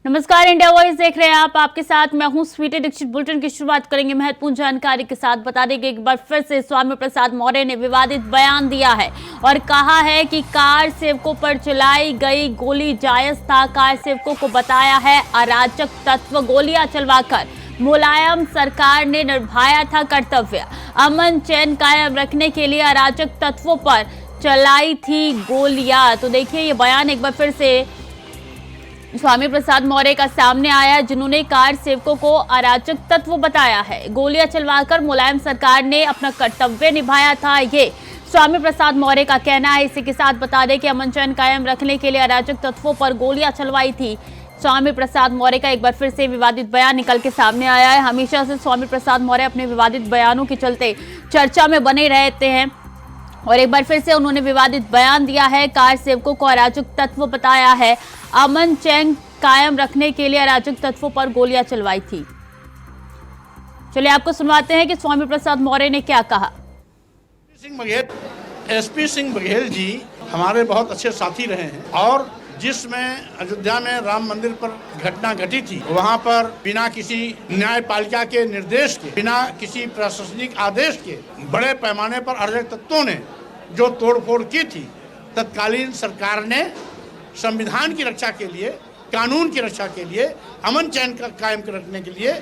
नमस्कार, India voice देख रहे हैं आप। आपके साथ मैं हूं स्वीटी दीक्षित। बुलेटिन की शुरुआत करेंगे महत्वपूर्ण जानकारी के साथ। बता दें कि एक बार फिर से स्वामी प्रसाद मौर्य ने विवादित बयान दिया है और कहा है कि कार सेवकों पर चलाई गई गोली जायज था। कार सेवकों को बताया है अराजक तत्व, गोलियां चलवाकर मुलायम सरकार ने निभाया था कर्तव्य। अमन चैन कायम रखने के लिए अराजक तत्वों पर चलाई थी गोलियां। तो देखिए, ये बयान एक बार फिर से स्वामी प्रसाद मौर्य का सामने आया, जिन्होंने कार सेवकों को अराजक तत्व बताया है। गोलियां चलवाकर मुलायम सरकार ने अपना कर्तव्य निभाया था, ये स्वामी प्रसाद मौर्य का कहना है। इसी के साथ बता दें कि अमन चैन कायम रखने के लिए अराजक तत्वों पर गोलियां चलवाई थी। स्वामी प्रसाद मौर्य का एक बार फिर से विवादित बयान निकल के सामने आया है। हमेशा से स्वामी प्रसाद मौर्य अपने विवादित बयानों के चलते चर्चा में बने रहते हैं और एक बार फिर से उन्होंने विवादित बयान दिया है। कार सेवकों को अराजक तत्व बताया है। अमन चैन कायम रखने के लिए अराजक तत्वों पर गोलियां चलवाई थी। चलिए आपको सुनवाते हैं कि स्वामी प्रसाद मौर्य ने क्या कहा। एसपी सिंह बघेल जी हमारे बहुत अच्छे साथी रहे हैं और जिसमें अयोध्या में राम मंदिर पर घटना घटी थी, वहां पर बिना किसी न्यायपालिका के निर्देश के, बिना किसी प्रशासनिक आदेश के बड़े पैमाने पर अराजक तत्वों ने जो तोड़फोड़ की थी, तत्कालीन सरकार ने संविधान की रक्षा के लिए, कानून की रक्षा के लिए, अमन चैन का कायम रखने के लिए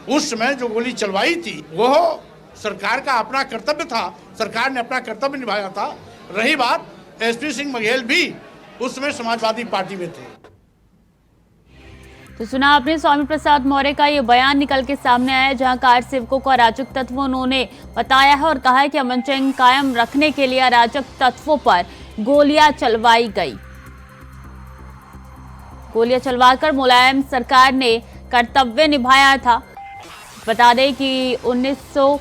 उस समय जो गोली चलवाई थी, वो सरकार का अपना कर्तव्य था। सरकार ने अपना कर्तव्य निभाया था। रही बात, एसपी सिंह बघेल भी उस समय समाजवादी पार्टी में थे। तो सुना आपने स्वामी प्रसाद मौर्य का ये बयान निकल के सामने आया, जहां कार सेवकों को अराजक तत्व उन्होंने बताया है और कहा है कि अमन चैन कायम रखने के लिए अराजक तत्वों पर गोलियां चलवाई गई। गोलियां चलवाकर मुलायम सरकार ने कर्तव्य निभाया था। बता दें कि 1900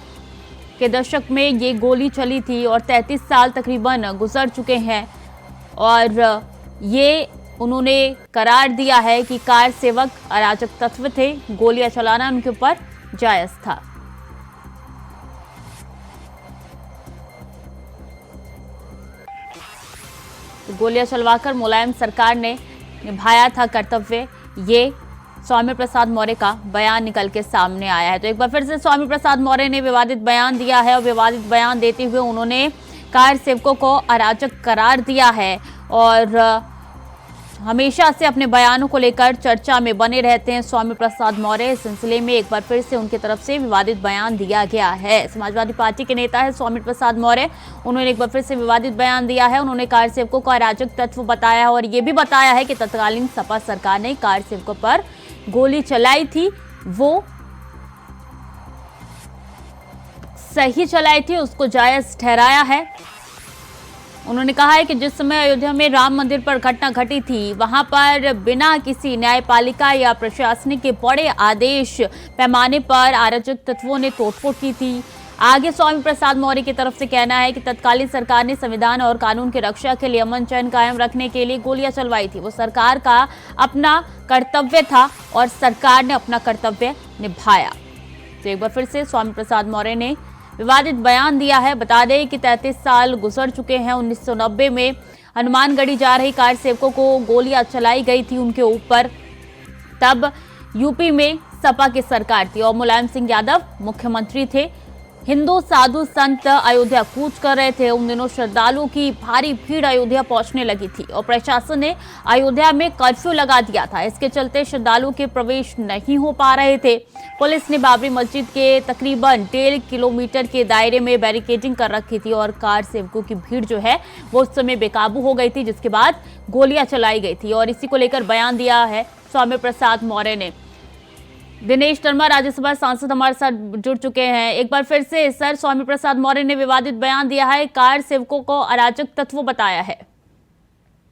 के दशक में ये गोली चली थी और 33 साल तकरीबन गुजर चुके हैं और ये उन्होंने करार दिया है कि कार सेवक अराजक तत्व थे, गोलियां चलाना उनके ऊपर जायज था। गोलियां चलवाकर मुलायम सरकार ने निभाया था कर्तव्य, ये स्वामी प्रसाद मौर्य का बयान निकल के सामने आया है। तो एक बार फिर से स्वामी प्रसाद मौर्य ने विवादित बयान दिया है और विवादित बयान देते हुए उन्होंने कार सेवकों को अराजक करार दिया है और हमेशा से अपने बयानों को लेकर चर्चा में बने रहते हैं स्वामी प्रसाद मौर्य। इस सिलसिले में एक बार फिर से उनकी तरफ से विवादित बयान दिया गया है। समाजवादी पार्टी के नेता है स्वामी प्रसाद मौर्य, उन्होंने एक बार फिर से विवादित बयान दिया है। उन्होंने कार सेवकों को अराजक तत्व बताया है और ये भी बताया है कि तत्कालीन सपा सरकार ने कार सेवकों पर गोली चलाई थी, वो सही चलाई थी, उसको जायज ठहराया है। उन्होंने कहा है कि जिस समय अयोध्या में राम मंदिर पर घटना घटी थी, वहां पर बिना किसी न्यायपालिका या प्रशासनिक के बड़े आदेश पैमाने पर अराजक तत्वों ने तोड़फोड़ की थी। आगे स्वामी प्रसाद मौर्य की तरफ से कहना है कि तत्कालीन सरकार ने संविधान और कानून की रक्षा के लिए अमन चैन कायम रखने के लिए गोलियां चलवाई थी। वो सरकार का अपना कर्तव्य था और सरकार ने अपना कर्तव्य निभाया। तो एक बार फिर से स्वामी प्रसाद मौर्य ने विवादित बयान दिया है। बता दें कि 33 साल गुजर चुके हैं। 1990 में हनुमानगढ़ी जा रही कार सेवकों को गोलियां चलाई गई थी उनके ऊपर। तब यूपी में सपा की सरकार थी और मुलायम सिंह यादव मुख्यमंत्री थे। हिंदू साधु संत अयोध्या कूच कर रहे थे। उन दिनों श्रद्धालुओं की भारी भीड़ अयोध्या पहुंचने लगी थी और प्रशासन ने अयोध्या में कर्फ्यू लगा दिया था। इसके चलते श्रद्धालुओं के प्रवेश नहीं हो पा रहे थे। पुलिस ने बाबरी मस्जिद के तकरीबन 1.5 किलोमीटर के दायरे में बैरिकेडिंग कर रखी थी और कार सेवकों की भीड़ जो है वो उस समय बेकाबू हो गई थी, जिसके बाद गोलियां चलाई गई थी और इसी को लेकर बयान दिया है स्वामी प्रसाद मौर्य ने। दिनेश शर्मा राज्यसभा सांसद हमारे साथ जुड़ चुके हैं। एक बार फिर से सर, स्वामी प्रसाद मौर्य ने विवादित बयान दिया है, कार सेवकों को अराजक तत्व बताया है।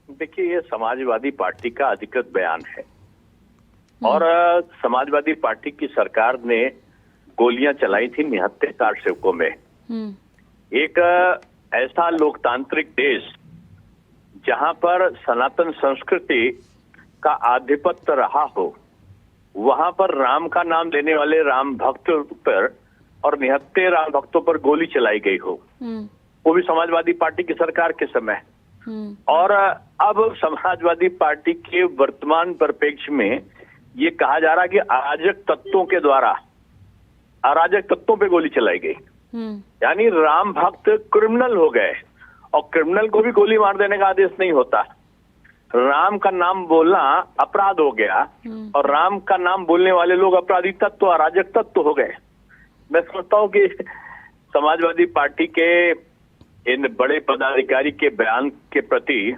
देखिए, ये समाजवादी पार्टी का अधिकृत बयान है और समाजवादी पार्टी की सरकार ने गोलियां चलाई थी निहत्थे कार सेवकों में। एक ऐसा लोकतांत्रिक देश जहां पर सनातन संस्कृति का आधिपत्य रहा हो, वहां पर राम का नाम लेने वाले राम भक्तों पर और निहत्थे राम भक्तों पर गोली चलाई गई हो, वो भी समाजवादी पार्टी की सरकार के समय। और अब समाजवादी पार्टी के वर्तमान परिप्रेक्ष्य में ये कहा जा रहा है कि अराजक तत्वों के द्वारा अराजक तत्वों पे गोली चलाई गई। यानी राम भक्त क्रिमिनल हो गए, और क्रिमिनल को भी गोली मार देने का आदेश नहीं होता। राम का नाम बोलना अपराध हो गया, और राम का नाम बोलने वाले लोग अपराधी तत्व, अराजक तत्व हो गए। मैं समझता हूँ कि समाजवादी पार्टी के इन बड़े पदाधिकारी के बयान के प्रति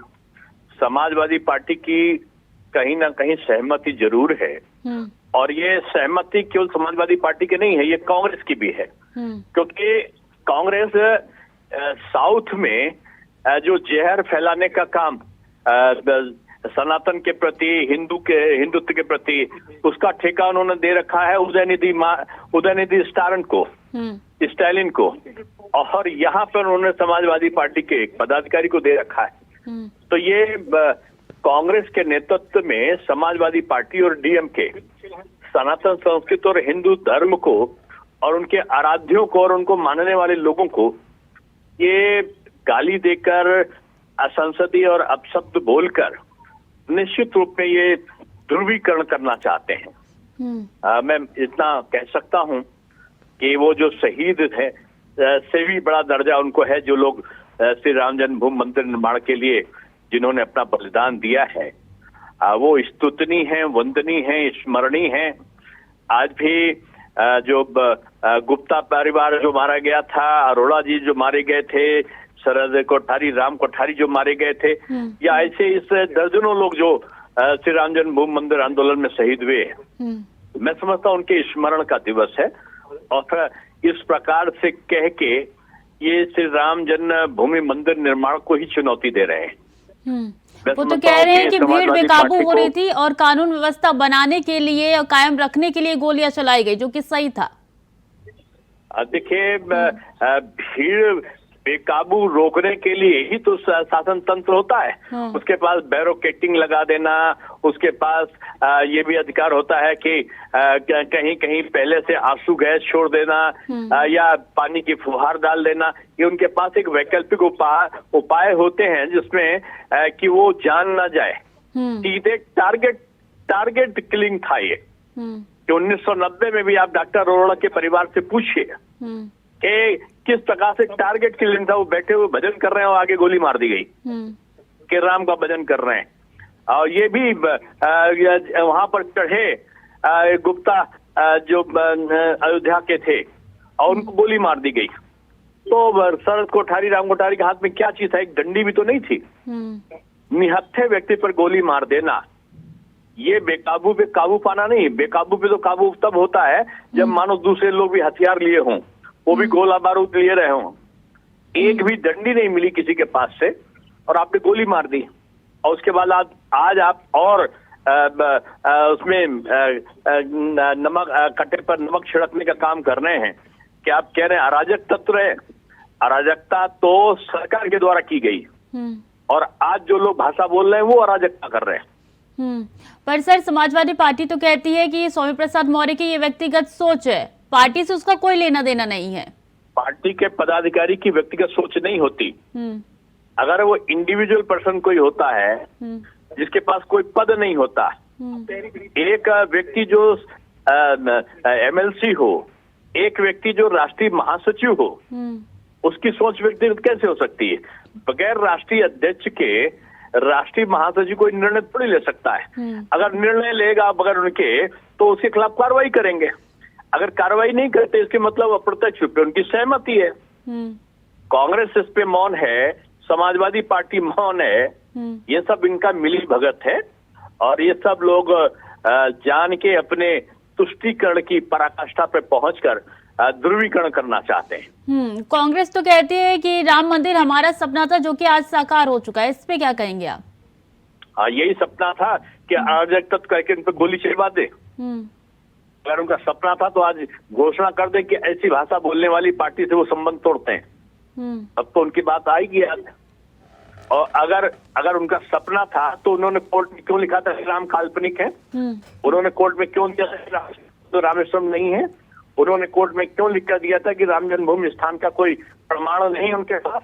समाजवादी पार्टी की कहीं ना कहीं सहमति जरूर है, और ये सहमति केवल समाजवादी पार्टी की नहीं है, ये कांग्रेस की भी है। क्योंकि कांग्रेस साउथ में जो जहर फैलाने का काम सनातन के प्रति, हिंदुत्व के प्रति, उसका ठेका उन्होंने दे रखा है उदयनिधि स्टालिन को, और यहाँ पर उन्होंने समाजवादी पार्टी के एक पदाधिकारी को दे रखा है। तो ये कांग्रेस के नेतृत्व में समाजवादी पार्टी और डीएमके सनातन संस्कृति और हिंदू धर्म को और उनके आराध्यों को और उनको मानने वाले लोगों को ये गाली देकर, असंसदीय और अपशब्द बोलकर निश्चित रूप में ये ध्रुवीकरण करना चाहते हैं। मैं इतना कह सकता हूं कि वो जो शहीद है से भी बड़ा दर्जा उनको है, जो लोग श्री राम जन्मभूमि मंदिर निर्माण के लिए जिन्होंने अपना बलिदान दिया है, वो स्तुतनीय है, वंदनीय है, स्मरणीय है। आज भी जो गुप्ता परिवार जो मारा गया था, अरोड़ा जी जो मारे गए थे, शरद कोठारी, राम कोठारी जो मारे गए थे, या ऐसे इस दर्जनों लोग जो श्री राम जन्मभूमि मंदिर आंदोलन में शहीद हुए, मैं समझता हूं उनके स्मरण का दिवस है। और इस प्रकार से कह के ये श्री राम जन्मभूमि मंदिर निर्माण को ही चुनौती दे रहे हैं। वो तो कह रहे हैं कि भीड़ बेकाबू हो रही थी और कानून व्यवस्था बनाने के लिए और कायम रखने के लिए गोलियां चलाई गई, जो कि सही था। देखिए, भीड़ बेकाबू रोकने के लिए ही तो शासन तंत्र होता है। उसके पास बैरोकेटिंग लगा देना, उसके पास ये भी अधिकार होता है कि कहीं कहीं पहले से आंसू गैस छोड़ देना या पानी की फुहार डाल देना। ये उनके पास एक वैकल्पिक उपाय होते हैं जिसमें कि वो जान ना जाए। सीधे टारगेट किलिंग था ये, कि 1990 में भी आप डॉक्टर अरोड़ा के परिवार से पूछिए कि किस प्रकार से टारगेट किलिंग था। वो बैठे हुए भजन कर रहे हैं और आगे गोली मार दी गई कि राम का भजन कर रहे हैं। और ये भी वहां पर चढ़े गुप्ता जो अयोध्या के थे और उनको गोली मार दी गई। तो शरद कोठारी, राम कोठारी के हाथ में क्या चीज था? एक डंडी भी तो नहीं थी। निहत्थे व्यक्ति पर गोली मार देना, ये बेकाबू पे काबू पाना नहीं। बेकाबू पे तो काबू तब होता है जब मानो दूसरे लोग भी हथियार लिए हों, वो भी गोला बारूद लिए रहे हों। एक भी डंडी नहीं मिली किसी के पास से और आपने गोली मार दी। और उसके बाद आज आप और उसमें नमक, कट्टे पर नमक छिड़कने का काम कर रहे हैं कि आप कह रहे हैं अराजक तत्व है। अराजकता तो सरकार के द्वारा की गई, और आज जो लोग भाषा बोल रहे हैं वो अराजकता कर रहे हैं। पर सर, समाजवादी पार्टी तो कहती है कि स्वामी प्रसाद मौर्य की ये व्यक्तिगत सोच है, पार्टी से उसका कोई लेना देना नहीं है। पार्टी के पदाधिकारी की व्यक्तिगत सोच नहीं होती। अगर वो इंडिविजुअल पर्सन कोई होता है जिसके पास कोई पद नहीं होता, एक व्यक्ति जो एमएलसी हो, एक व्यक्ति जो राष्ट्रीय महासचिव हो, उसकी सोच व्यक्तिगत कैसे हो सकती है? बगैर राष्ट्रीय अध्यक्ष के राष्ट्रीय महासचिव कोई निर्णय थोड़ी ले सकता है। अगर निर्णय लेगा बगैर उनके तो उसके खिलाफ कार्रवाई करेंगे। अगर कार्रवाई नहीं करते इसके मतलब अप्रत्यक्ष रूप से उनकी सहमति है। कांग्रेस इस पे मौन है, समाजवादी पार्टी मौन है। ये सब इनका मिली भगत है, और ये सब लोग जान के अपने तुष्टीकरण की पराकाष्ठा पे पहुंचकर ध्रुवीकरण करना चाहते हैं। कांग्रेस तो कहती है कि राम मंदिर हमारा सपना था जो कि आज साकार हो चुका है, इस पे क्या कहेंगे आप? हाँ, यही सपना था कि अराजक तत्व करके इन पे गोली चलवा दे। अगर उनका सपना था तो आज घोषणा कर दे कि ऐसी भाषा बोलने वाली पार्टी से वो संबंध तोड़ते हैं। अब तो उनकी बात आएगी आज। और अगर उनका सपना था तो उन्होंने कोर्ट में क्यों लिखा था कि राम काल्पनिक है? उन्होंने कोर्ट में क्यों दिया था तो रामेश्वरम नहीं है? उन्होंने कोर्ट में क्यों लिख कर दिया था कि राम जन्मभूमि स्थान का कोई प्रमाण नहीं उनके पास?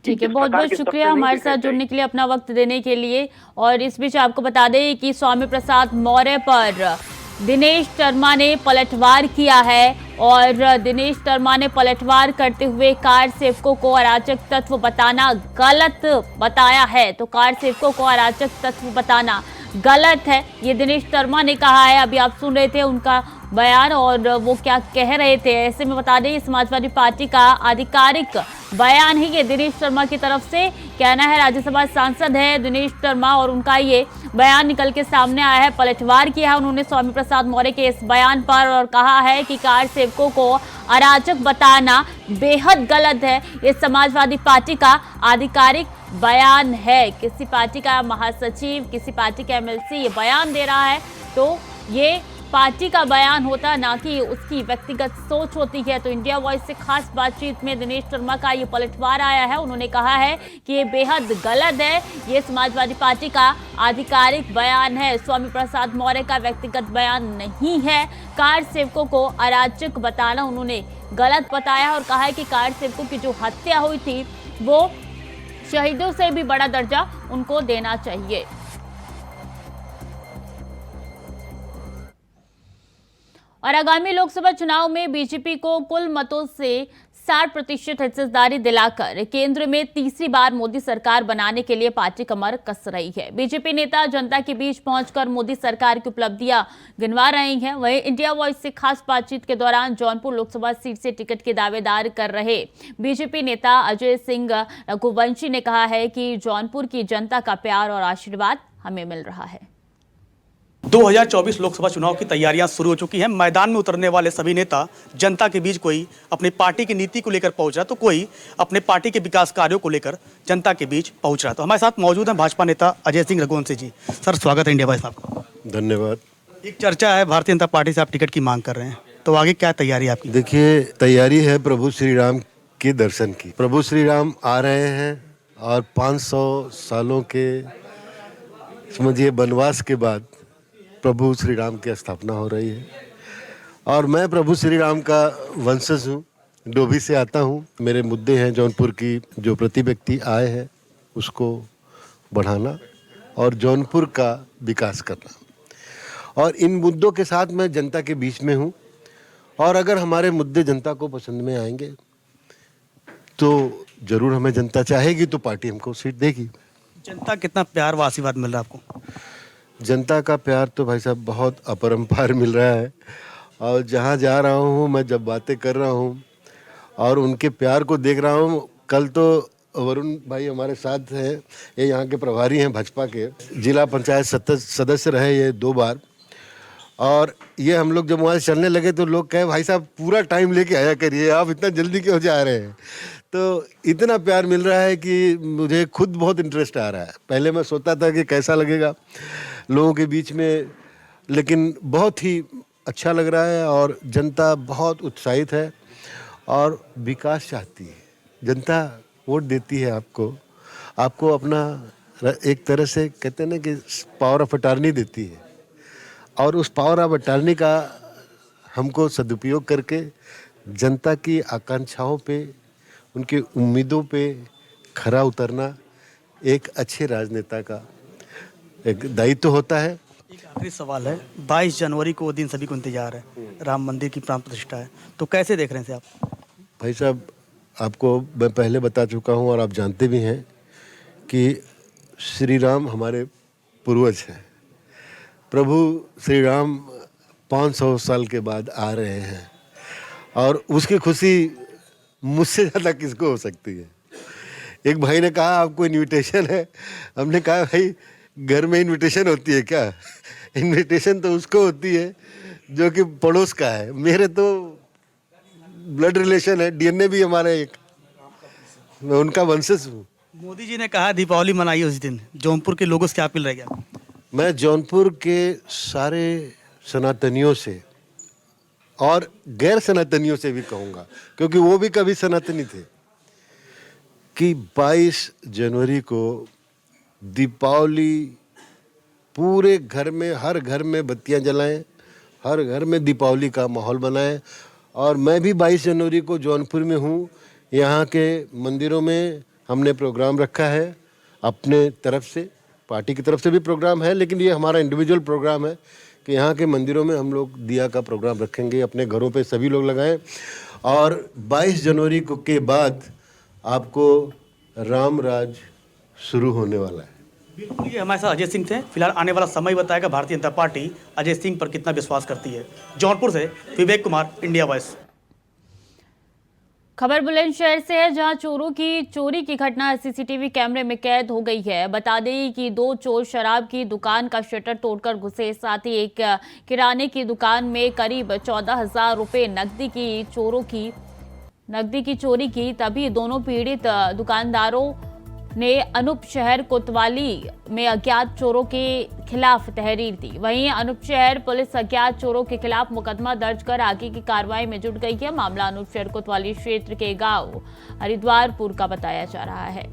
ठीक है, बहुत बहुत शुक्रिया हमारे साथ जुड़ने के लिए, अपना वक्त देने के लिए। और इस बीच आपको बता दें कि स्वामी प्रसाद मौर्य पर दिनेश शर्मा ने पलटवार किया है और दिनेश शर्मा ने पलटवार करते हुए कार सेवकों को अराजक तत्व बताना गलत बताया है। तो कार सेवकों को अराजक तत्व बताना गलत है, ये दिनेश शर्मा ने कहा है। अभी आप सुन रहे थे उनका बयान और वो क्या कह रहे थे। ऐसे में बता दें, समाजवादी पार्टी का आधिकारिक बयान ही ये दिनेश शर्मा की तरफ से कहना है। राज्यसभा सांसद है दिनेश शर्मा और उनका ये बयान निकल के सामने आया है। पलटवार किया है उन्होंने स्वामी प्रसाद मौर्य के इस बयान पर और कहा है कि कार सेवकों को अराजक बताना बेहद गलत है। ये समाजवादी पार्टी का आधिकारिक बयान है। किसी पार्टी का महासचिव, किसी पार्टी का एमएलसी ये बयान दे रहा है तो ये पार्टी का बयान होता, ना कि उसकी व्यक्तिगत सोच होती है। तो इंडिया वॉइस से खास बातचीत में दिनेश शर्मा का ये पलटवार आया है। उन्होंने कहा है कि ये बेहद गलत है, ये समाजवादी पार्टी का आधिकारिक बयान है, स्वामी प्रसाद मौर्य का व्यक्तिगत बयान नहीं है। कार सेवकों को अराजक बताना उन्होंने गलत बताया और कहा है कि कार सेवकों की जो हत्या हुई थी वो शहीदों से भी बड़ा दर्जा उनको देना चाहिए। और आगामी लोकसभा चुनाव में बीजेपी को कुल मतों से 60% हिस्सेदारी दिलाकर केंद्र में तीसरी बार मोदी सरकार बनाने के लिए पार्टी कमर कस रही है। बीजेपी नेता जनता के बीच पहुंचकर मोदी सरकार की उपलब्धियां गिनवा रहे हैं। वहीं इंडिया वॉइस से खास बातचीत के दौरान जौनपुर लोकसभा सीट से टिकट के दावेदार कर रहे बीजेपी नेता अजय सिंह रघुवंशी ने कहा है कि जौनपुर की जनता का प्यार और आशीर्वाद हमें मिल रहा है। 2024 लोकसभा चुनाव की तैयारियां शुरू हो चुकी हैं। मैदान में उतरने वाले सभी नेता जनता के बीच कोई अपनी पार्टी की नीति को लेकर पहुंच रहा तो कोई अपने पार्टी के विकास कार्यों को लेकर जनता के बीच पहुंच रहा। तो हमारे साथ मौजूद हैं भाजपा नेता अजय सिंह रघुवंशी जी। सर, स्वागत है इंडिया वॉइस आपका। धन्यवाद। एक चर्चा है, भारतीय जनता पार्टी से आप टिकट की मांग कर रहे हैं, तो आगे क्या तैयारी आपकी? देखिए, तैयारी है प्रभु श्री राम के दर्शन की। प्रभु श्री राम आ रहे हैं और 500 सालों के समझिए वनवास के बाद प्रभु श्री राम की स्थापना हो रही है और मैं प्रभु श्री राम का वंशज हूँ, डोभी से आता हूँ। मेरे मुद्दे हैं जौनपुर की जो प्रति व्यक्ति आए हैं उसको बढ़ाना और जौनपुर का विकास करना। और इन मुद्दों के साथ मैं जनता के बीच में हूँ और अगर हमारे मुद्दे जनता को पसंद में आएंगे तो ज़रूर हमें जनता चाहेगी तो पार्टी हमको सीट देगी। जनता कितना प्यार व आशीर्वाद मिल रहा है आपको? जनता का प्यार तो भाई साहब बहुत अपरंपार मिल रहा है और जहाँ जा रहा हूँ मैं, जब बातें कर रहा हूँ और उनके प्यार को देख रहा हूँ। कल तो वरुण भाई हमारे साथ हैं, ये यहाँ के प्रभारी हैं भाजपा के, जिला पंचायत सदस्य रहे ये 2 बार। और ये हम लोग जब वहाँ से चलने लगे तो लोग कहे भाई साहब पूरा टाइम लेके आया करिए, आप इतना जल्दी क्यों जा रहे हैं। तो इतना प्यार मिल रहा है कि मुझे खुद बहुत इंटरेस्ट आ रहा है। पहले मैं सोचता था कि कैसा लगेगा लोगों के बीच में, लेकिन बहुत ही अच्छा लग रहा है और जनता बहुत उत्साहित है और विकास चाहती है। जनता वोट देती है आपको अपना एक तरह से कहते हैं ना कि पावर ऑफ अटॉर्नी देती है और उस पावर ऑफ अटॉर्नी का हमको सदुपयोग करके जनता की आकांक्षाओं पे, उनके उम्मीदों पे खरा उतरना एक अच्छे राजनेता का एक दायित्व होता है। एक आखिरी सवाल है, 22 जनवरी को वो दिन सभी को इंतजार है, राम मंदिर की प्राण प्रतिष्ठा है, तो कैसे देख रहे हैं आप? भाई साहब, आपको मैं पहले बता चुका हूँ और आप जानते भी हैं कि श्री राम हमारे पूर्वज हैं। प्रभु श्री राम 500 साल के बाद आ रहे हैं और उसकी खुशी मुझसे ज़्यादा किसको हो सकती है। एक भाई ने कहा आपको इनविटेशन है, हमने कहा भाई घर में इनविटेशन होती है क्या? इनविटेशन तो उसको होती है जो कि पड़ोस का है। मेरे तो ब्लड रिलेशन है, डीएनए भी हमारा एक, मैं उनका वंशज हूँ। मोदी जी ने कहा दीपावली मनाइए उस दिन, जौनपुर के लोगों से क्या अपील रहेगी आपकी? मैं जौनपुर के सारे सनातनियों से और गैर सनातनियों से भी कहूँगा, क्योंकि वो भी कभी सनातनी थे, कि 22 जनवरी को दीपावली पूरे घर में, हर घर में बत्तियां जलाएं, हर घर में दीपावली का माहौल बनाएं। और मैं भी 22 जनवरी को जौनपुर में हूँ, यहाँ के मंदिरों में हमने प्रोग्राम रखा है अपने तरफ से, पार्टी की तरफ से भी प्रोग्राम है, लेकिन ये हमारा इंडिविजुअल प्रोग्राम है कि यहाँ के मंदिरों में हम लोग दिया का प्रोग्राम रखेंगे, अपने घरों पे सभी लोग लगाएं। और 22 जनवरी को के बाद आपको राम राज शुरू होने वाला है। बिल्कुल, ये हमारे साथ अजय सिंह थे। फिलहाल आने वाला समय बताएगा भारतीय जनता पार्टी अजय सिंह पर कितना विश्वास करती है। जौनपुर से विवेक कुमार, इंडिया वॉइस। खबर बुलंदशहर से है, जहां चोरों की चोरी की घटना सीसीटीवी कैमरे में कैद हो गई है। बता दें कि 2 चोर शराब की दुकान का शटर तोड़कर घुसे, साथ ही एक किराने की दुकान में करीब 14,000 रुपये नकदी की चोरी की। तभी दोनों पीड़ित दुकानदारों ने अनूप शहर कोतवाली में अज्ञात चोरों के खिलाफ तहरीर दी। वहीं अनूप शहर पुलिस अज्ञात चोरों के खिलाफ मुकदमा दर्ज कर आगे की कार्रवाई में जुट गई है। मामला अनूप शहर कोतवाली क्षेत्र के गांव हरिद्वारपुर का बताया जा रहा है।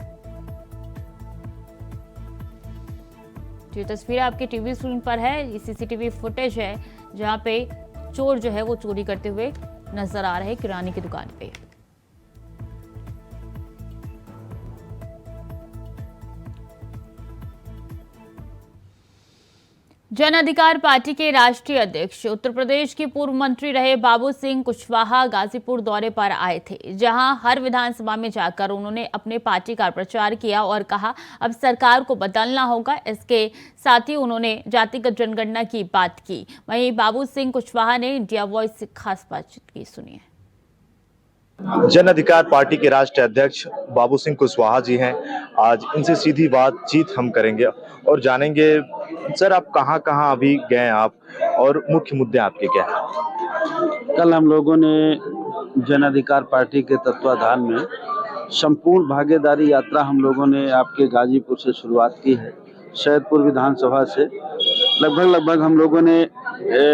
ये तस्वीर आपके टीवी स्क्रीन पर है, ये सीसीटीवी फुटेज है जहां पे चोर जो है वो चोरी करते हुए नजर आ रहे हैं किराने की दुकान पे। जन अधिकार पार्टी के राष्ट्रीय अध्यक्ष उत्तर प्रदेश के पूर्व मंत्री रहे बाबू सिंह कुशवाहा गाजीपुर दौरे पर आए थे, जहां हर विधानसभा में जाकर उन्होंने अपने पार्टी का प्रचार किया और कहा अब सरकार को बदलना होगा। इसके साथ ही उन्होंने जातिगत जनगणना की बात की। वहीं बाबू सिंह कुशवाहा ने इंडिया वॉइस से खास बातचीत की, सुनिए। जन अधिकार पार्टी के राष्ट्रीय अध्यक्ष बाबू सिंह कुशवाहा जी हैं। आज इनसे सीधी बातचीत हम करेंगे और जानेंगे सर आप कहां कहां अभी गए आप और मुख्य मुद्दे आपके क्या हैं? कल हम लोगों ने जन अधिकार पार्टी के तत्वाधान में संपूर्ण भागीदारी यात्रा हम लोगों ने आपके गाजीपुर से शुरुआत की है। सैदपुर विधानसभा से लगभग हम लोगों ने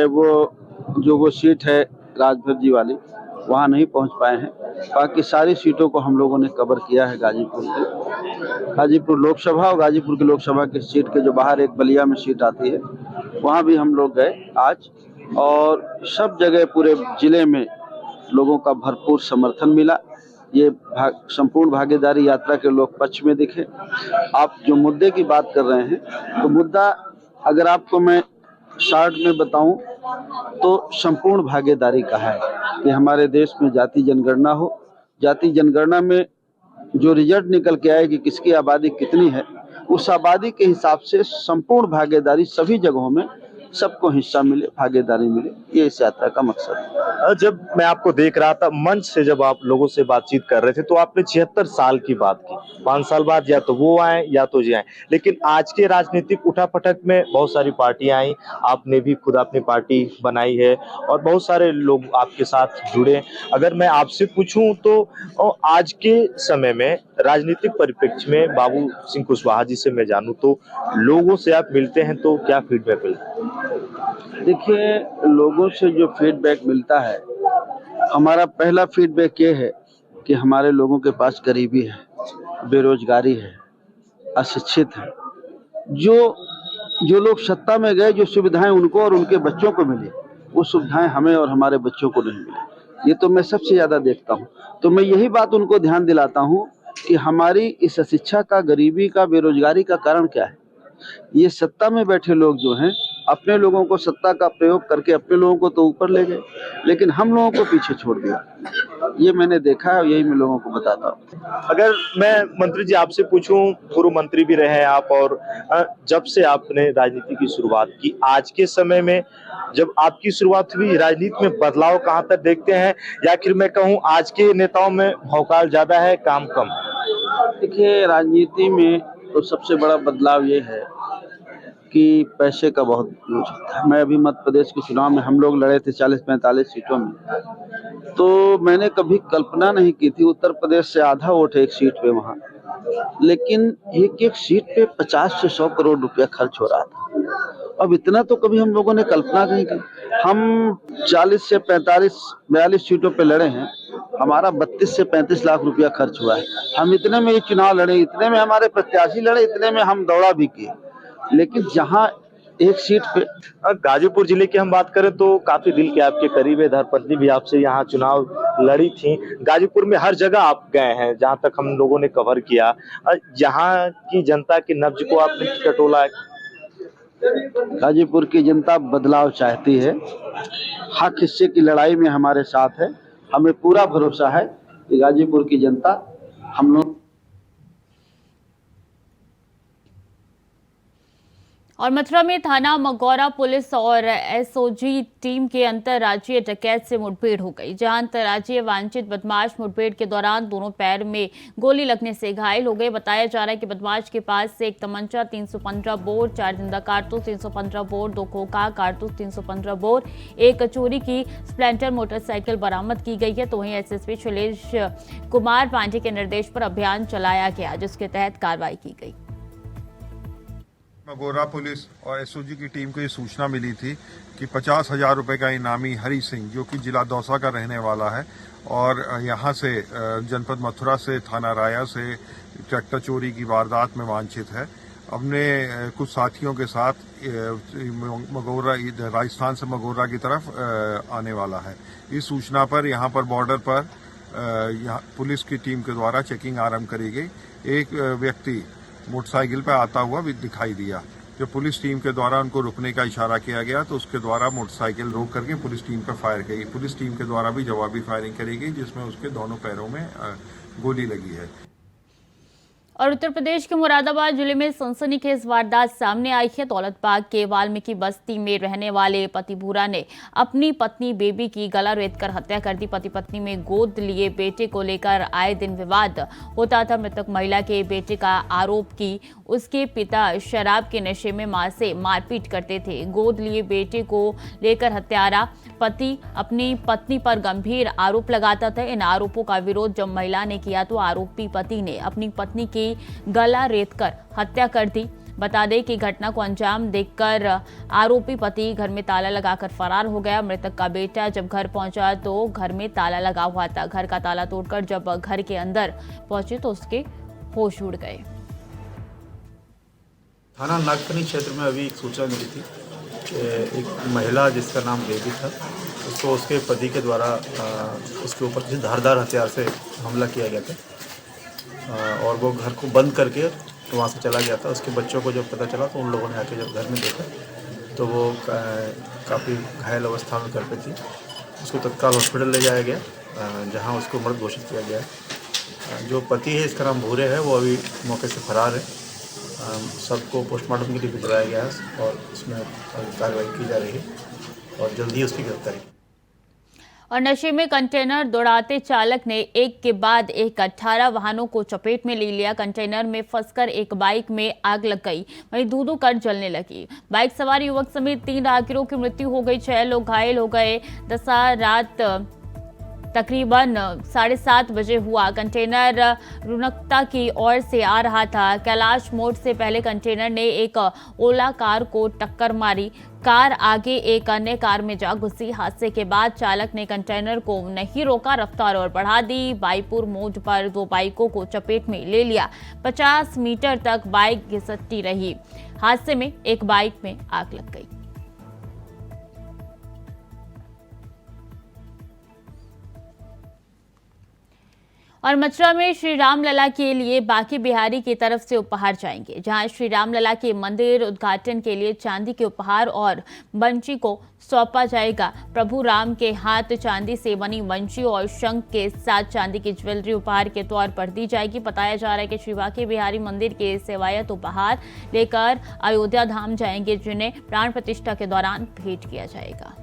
वो सीट है राजभर जी वाली, वहाँ नहीं पहुँच पाए हैं। बाकी सारी सीटों को हम लोगों ने कवर किया है। गाजीपुर लोकसभा और गाजीपुर की लोकसभा की सीट के जो बाहर एक बलिया में सीट आती है, वहाँ भी हम लोग गए आज, और सब जगह पूरे जिले में लोगों का भरपूर समर्थन मिला। ये संपूर्ण भागीदारी यात्रा के लोग पक्ष में दिखे। आप जो मुद्दे की बात कर रहे हैं, तो मुद्दा अगर आपको मैं शॉर्ट में बताऊं तो संपूर्ण भागीदारी का है कि हमारे देश में जाति जनगणना हो। जाति जनगणना में जो रिजल्ट निकल के आए कि किसकी आबादी कितनी है, उस आबादी के हिसाब से संपूर्ण भागीदारी सभी जगहों में सबको हिस्सा मिले, भागीदारी मिले, ये इस यात्रा का मकसद है। जब मैं आपको देख रहा था मंच से, जब आप लोगों से बातचीत कर रहे थे, तो आपने 76 साल की बात की। 5 साल बाद या तो वो आए या तो ये आए, लेकिन आज के राजनीतिक उठापटक में बहुत सारी पार्टियां आई, आपने भी खुद अपनी पार्टी बनाई है और बहुत सारे लोग आपके साथ जुड़े। अगर मैं आपसे पूछूं तो आज के समय में राजनीतिक परिप्रेक्ष्य में बाबू सिंह कुशवाहा जी से मैं जानूं तो लोगों से आप मिलते हैं तो क्या फीडबैक मिलता है? देखिए, लोगों से जो फीडबैक मिलता है, हमारा पहला फीडबैक ये है कि हमारे लोगों के पास गरीबी है, बेरोजगारी है, अशिक्षित है। जो लोग सत्ता में गए, जो सुविधाएं उनको और उनके बच्चों को मिली, वो सुविधाएं हमें और हमारे बच्चों को नहीं मिली। ये तो मैं सबसे ज्यादा देखता हूँ। तो मैं यही बात उनको ध्यान दिलाता हूँ कि हमारी इस अशिक्षा का, गरीबी का, बेरोजगारी का कारण क्या है। ये सत्ता में बैठे लोग जो हैं, अपने लोगों को सत्ता का प्रयोग करके अपने लोगों को तो ऊपर ले गए, लेकिन हम लोगों को पीछे छोड़ दिया। ये मैंने देखा है और यही मैं लोगों को बताता हूँ। अगर मैं मंत्री जी आपसे पूछूं, पूर्व मंत्री भी रहे हैं आप, और जब से आपने राजनीति की शुरुआत की, आज के समय में जब आपकी शुरुआत हुई, राजनीति में बदलाव कहाँ तक देखते हैं, या फिर मैं कहूँ आज के नेताओं में भौकाल ज्यादा है, काम कम? देखिए, राजनीति में तो सबसे बड़ा बदलाव ये है कि पैसे का बहुत यूज होता है। मैं अभी मध्य प्रदेश के चुनाव में हम लोग लड़े थे 40-45 सीटों में, तो मैंने कभी कल्पना नहीं की थी उत्तर प्रदेश से आधा वोट एक सीट पे वहाँ, लेकिन एक सीट पे 50 से 100 करोड़ रुपया खर्च हो रहा था। अब इतना तो कभी हम लोगों ने कल्पना नहीं की। हम 40 से 45-42 सीटों पे लड़े हैं, हमारा 32 से 35 लाख रुपया खर्च हुआ है। हम इतने में ये चुनाव लड़े, इतने में हमारे प्रत्याशी लड़े, इतने में हम दौड़ा भी किए। लेकिन जहां एक सीट पे। गाजीपुर जिले की हम बात करें तो काफी दिल के आपके करीब है, धर्मपत्नी भी आपसे यहाँ चुनाव लड़ी थी। गाजीपुर में हर जगह आप गए हैं, जहां तक हम लोगों ने कवर किया। यहाँ की जनता की नब्ज को आपने टटोला है? गाजीपुर की जनता बदलाव चाहती है, हक हिस्से की लड़ाई में हमारे साथ है। हमें पूरा भरोसा है कि गाजीपुर की जनता हम लोग। और मथुरा में थाना मगौरा पुलिस और एसओजी टीम के अंतर्राज्यीय डकैत से मुठभेड़ हो गई, जहां अंतर्राज्यीय वांछित बदमाश मुठभेड़ के दौरान दोनों पैर में गोली लगने से घायल हो गए। बताया जा रहा है कि बदमाश के पास से एक तमंचा 315 बोर, 4 जिंदा कारतूस 315 बोर, 2 खोखा कारतूस 315 बोर, एक चोरी की स्प्लेंडर मोटरसाइकिल बरामद की गई है। तो वहीं एसएसपी शैलेश कुमार पांडे के निर्देश पर अभियान चलाया गया, जिसके तहत कार्रवाई की गई। मगोरा पुलिस और एसओजी की टीम को ये सूचना मिली थी कि 50,000 रुपए का इनामी हरी सिंह, जो कि जिला दौसा का रहने वाला है और यहाँ से जनपद मथुरा से थाना राया से ट्रैक्टर चोरी की वारदात में वांछित है, अपने कुछ साथियों के साथ मगोरा राजस्थान से मगोरा की तरफ आने वाला है। इस सूचना पर यहाँ पर बॉर्डर पर यहाँ पुलिस की टीम के द्वारा चेकिंग आरंभ करी गई। एक व्यक्ति मोटरसाइकिल पर आता हुआ भी दिखाई दिया। जब पुलिस टीम के द्वारा उनको रुकने का इशारा किया गया तो उसके द्वारा मोटरसाइकिल रोक करके पुलिस टीम पर फायर की। पुलिस टीम के द्वारा भी जवाबी फायरिंग करी गई, जिसमें उसके दोनों पैरों में गोली लगी है। और उत्तर प्रदेश के मुरादाबाद जिले में सनसनीखेज वारदात सामने आई है। दौलतबाग के वाल्मीकि बस्ती में रहने वाले पति भूरा ने अपनी पत्नी बेबी की गला रेतकर हत्या कर दी। पति पत्नी में गोद लिए बेटे को लेकर आए दिन विवाद होता था। मृतक महिला के बेटे का आरोप कि उसके पिता शराब के नशे में मां से मारपीट करते थे। गोद लिए बेटे को लेकर हत्यारा पति अपनी पत्नी पर गंभीर आरोप लगाता था। इन आरोपों का विरोध जब महिला ने किया तो आरोपी पति ने अपनी पत्नी की गला रेतकर हत्या कर दी। बता दें कि घटना को अंजाम देखकर आरोपी पति घर में ताला लगाकर फरार हो गया। मृतक का बेटा जब घर पहुंचा तो घर में ताला लगा हुआ था। घर का ताला तोड़कर जब घर के अंदर पहुंचे तो उसके होश उड़ गए। थाना नागफनी क्षेत्र में अभी एक सूचना मिली थी कि एक महिला जिसका नाम बेबी था, उसको उसके पति के द्वारा उसके ऊपर किसी धारदार हथियार से हमला किया गया था और वो घर को बंद करके तो वहाँ से चला गया था। उसके बच्चों को जब पता चला तो उन लोगों ने आके जब घर में देखा तो वो काफ़ी घायल अवस्था में घर पे थी। उसको तत्काल हॉस्पिटल ले जाया गया, जहाँ उसको मृत घोषित किया गया। जो पति है, इसका नाम भूरे है, वो अभी मौके से फरार है। सबको पोस्टमार्टम के लिए भिजवाया गया है और उसमें कार्रवाई की जा रही है और जल्दी उसकी गिरफ्तारी। और नशे में कंटेनर दौड़ाते चालक ने एक के बाद एक 18 वाहनों को चपेट में ले लिया। कंटेनर में फंसकर एक बाइक में आग लग गई, वहीं धू-धू कर जलने लगी। बाइक सवार युवक समेत 3 राहगीरों की मृत्यु हो गई, 6 लोग घायल हो गए। दशा रात तकरीबन 7:30 बजे हुआ। कंटेनर रुनकता की ओर से आ रहा था। कैलाश मोड़ से पहले कंटेनर ने एक ओला कार को टक्कर मारी। कार आगे एक अन्य कार में जा घुसी। हादसे के बाद चालक ने कंटेनर को नहीं रोका, रफ्तार और बढ़ा दी। बाईपुर मोड़ पर 2 बाइकों को चपेट में ले लिया। 50 मीटर तक बाइक घिसटती रही। हादसे में एक बाइक में आग लग गई। और मथुरा में श्री राम लला के लिए बाकी बिहारी की तरफ से उपहार जाएंगे, जहां श्री राम लला के मंदिर उद्घाटन के लिए चांदी के उपहार और बंशी को सौंपा जाएगा। प्रभु राम के हाथ चांदी से बनी बंशी और शंख के साथ चांदी की ज्वेलरी उपहार के तौर पर दी जाएगी। बताया जा रहा है कि श्री बांके बिहारी मंदिर के सेवायत उपहार लेकर अयोध्या धाम जाएंगे, जिन्हें प्राण प्रतिष्ठा के दौरान भेंट किया जाएगा।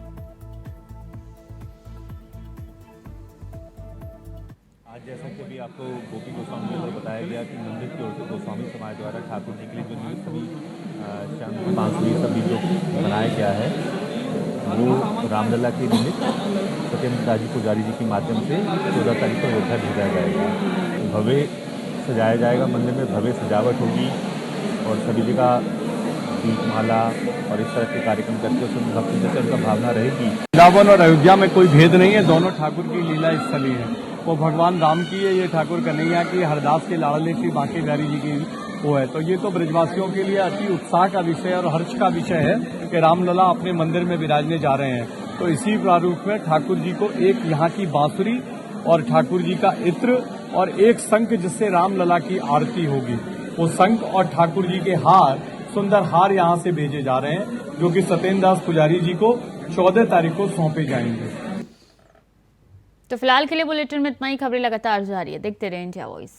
जैसा कि अभी आपको गोपी गोस्वामी द्वारा बताया गया कि मंदिर की ओर से गोस्वामी समाज द्वारा ठाकुर जी के लिए जो निमित्त सभी चंद बांसुरी सभी जो बनाया गया है वो रामलला के निमित्त सत्येंद्र जी पुजारी जी के माध्यम से 14 तारीख को अयोध्या भेजा जाएगा। भव्य सजाया जाएगा, मंदिर में भव्य सजावट होगी और सभी जगह दीपमाला और इस तरह के कार्यक्रम करके उसमें भक्ति जैसे उनका भावना रहेगी। वृंदावन और अयोध्या में कोई भेद नहीं है, दोनों ठाकुर की लीला स्थली है। वो भगवान राम की है, ये ठाकुर कन्हैया की, हरदास के लाडले श्री बांके बिहारी जी की वो है। तो ये तो ब्रजवासियों के लिए अति उत्साह का विषय और हर्ष का विषय है कि रामलला अपने मंदिर में विराजने जा रहे हैं। तो इसी प्रारूप में ठाकुर जी को एक यहाँ की बांसुरी और ठाकुर जी का इत्र और एक शंख जिससे रामलला की आरती होगी, वो शंख और ठाकुर जी के हार, सुंदर हार यहाँ से भेजे जा रहे हैं, जो कि सत्येंद्र दास पुजारी जी को 14 तारीख को सौंपे जाएंगे। तो फिलहाल के लिए बुलेटिन में इतना ही। खबरें लगातार जारी है, देखते रहे इंडिया वॉइस।